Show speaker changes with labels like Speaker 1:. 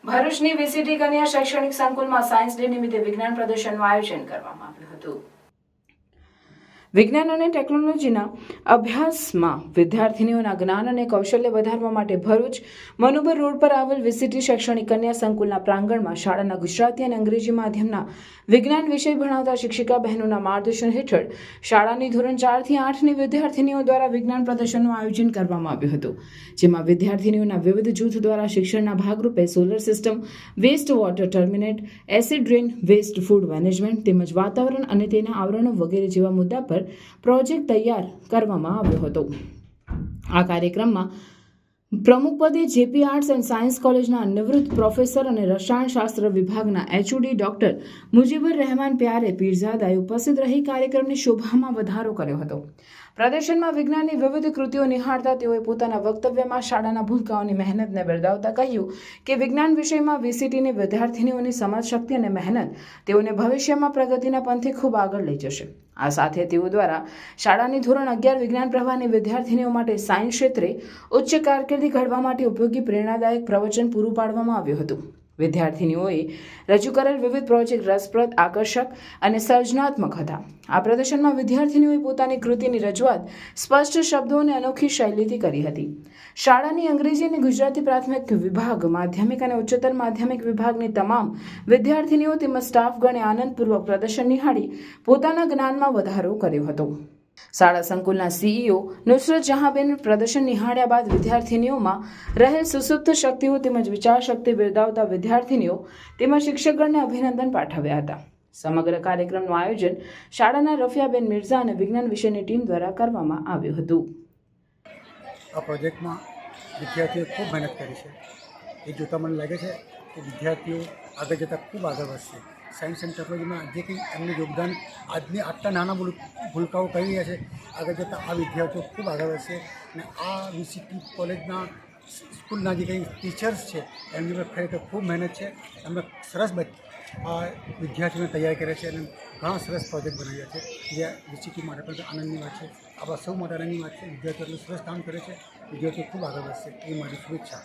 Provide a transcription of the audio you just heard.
Speaker 1: ભરૂચની વીસીટી કન્યા શૈક્ષણિક સંકુલમાં સાયન્સ ડે નિમિત્તે વિજ્ઞાન પ્રદર્શનનું આયોજન કરવામાં આવ્યું હતું। વિજ્ઞાન અને ટેકનોલોજીના અભ્યાસમાં વિદ્યાર્થીનીઓના જ્ઞાન અને કૌશલ્ય વધારવા માટે ભરૂચ મનુબર રોડ પર આવેલ વીસીટી શૈક્ષણિક કન્યા સંકુલના પ્રાંગણમાં શાળાના ગુજરાતી અને અંગ્રેજી માધ્યમના વિજ્ઞાન વિષય ભણાવતા શિક્ષિકા બહેનોના માર્ગદર્શન હેઠળ શાળાની ધોરણ 4 થી 8ની વિદ્યાર્થીનીઓ દ્વારા વિજ્ઞાન પ્રદર્શનનું આયોજન કરવામાં આવ્યું હતું, જેમાં વિદ્યાર્થીનીઓના વિવિધ જૂથ દ્વારા શિક્ષણના ભાગરૂપે solar system, waste water terminate, acid rain, waste food management તેમજ વાતાવરણ અને તેના આવરણો વગેરે જેવા મુદ્દા પર પ્રોજેક્ટ તૈયાર કરવામાં આવ્યો હતો। આ કાર્યક્રમમાં પ્રમુખ પદે જેપી આર્ટ્સ એન્ડ સાયન્સ કોલેજના નિવૃત્ત પ્રોફેસર અને રસાયણશાસ્ત્ર વિભાગના એચઓડી ડોક્ટર મુજીબર રહેમાન પ્યારે પીરઝાદાએ ઉપસ્થિત રહી કાર્યક્રમની શોભામાં વધારો કર્યો હતો। પ્રદર્શનમાં વિજ્ઞાનની વિવિધ કૃતિઓ નિહાળતા તેઓએ પોતાના વક્તવ્યમાં શાળાના ભૂલકાઓની મહેનતને બિરદાવતા કહ્યું કે વિજ્ઞાન વિષયમાં વીસીટીની વિદ્યાર્થીનીઓની સમજશક્તિ અને મહેનત તેઓને ભવિષ્યમાં પ્રગતિના પંથે ખૂબ આગળ લઈ જશે। આ સાથે તેઓ દ્વારા શાળાની ધોરણ 11 વિજ્ઞાન પ્રવાહની વિદ્યાર્થીનીઓ માટે સાયન્સ ક્ષેત્રે ઉચ્ચ કારકિર્દી ઘડવા માટે ઉપયોગી પ્રેરણાદાયક પ્રવચન પૂરું પાડવામાં આવ્યું હતું। વિદ્યાર્થીનીઓએ રજૂ કરેલ વિવિધ પ્રોજેક્ટ રસપ્રદ, આકર્ષક અને સર્જનાત્મક હતા। આ પ્રદર્શનમાં વિદ્યાર્થીનીઓએ પોતાની કૃતિની રજૂઆત સ્પષ્ટ શબ્દો અને અનોખી શૈલીથી કરી હતી। શાળાની અંગ્રેજી અને ગુજરાતી પ્રાથમિક વિભાગ, માધ્યમિક અને ઉચ્ચતર માધ્યમિક વિભાગની તમામ વિદ્યાર્થીનીઓ તેમજ સ્ટાફગણે આનંદપૂર્વક પ્રદર્શન નિહાળી પોતાના જ્ઞાનમાં વધારો કર્યો હતો। શાળા સંકુલના સીઈઓ નુસરત જહાંબેન પ્રદર્શન નિહાળ્યા બાદ વિદ્યાર્થીનીઓમાં રહેલ સુસુપ્ત શક્તિઓ તેમજ વિચાર શક્તિ બિરદાવતા વિદ્યાર્થીનીઓ તેમજ શિક્ષકગણને અભિનંદન પાઠવ્યા હતા। સમગ્ર કાર્યક્રમનું આયોજન શાળાના રફિયાબેન મિર્ઝા અને વિજ્ઞાન વિષયની ટીમ દ્વારા કરવામાં આવ્યું હતું।
Speaker 2: આ પ્રોજેક્ટમાં વિદ્યાર્થીઓએ ખૂબ મહેનત કરી છે। એ જોતાં મને લાગે છે કે વિદ્યાર્થીઓ આગળ જતાં ખૂબ આગળ વધશે। સાયન્સ એન્ડ ટેકનોલોજીમાં જે કંઈ એમનું યોગદાન આજની આટલા નાના ભૂલકાઓ કરી રહ્યા છે, આગળ જતાં આ વિદ્યાર્થીઓ ખૂબ આગળ વધશે અને આ વીસીટી કોલેજના સ્કૂલના જે કંઈ ટીચર્સ છે એમની પર ખરેખર ખૂબ મહેનત છે। એમને સરસ આ વિદ્યાર્થીઓને તૈયાર કરે છે અને ઘણા સરસ પ્રોજેક્ટ બનાવ્યા છે, જે વીસીટી માટે પણ આનંદની વાત છે। આપણા સૌ માટે આનંદની વાત છે। વિદ્યાર્થીઓ એટલું સરસ કામ કરે છે, વિદ્યાર્થીઓ ખૂબ આગળ વધશે એ મારી શુભેચ્છા।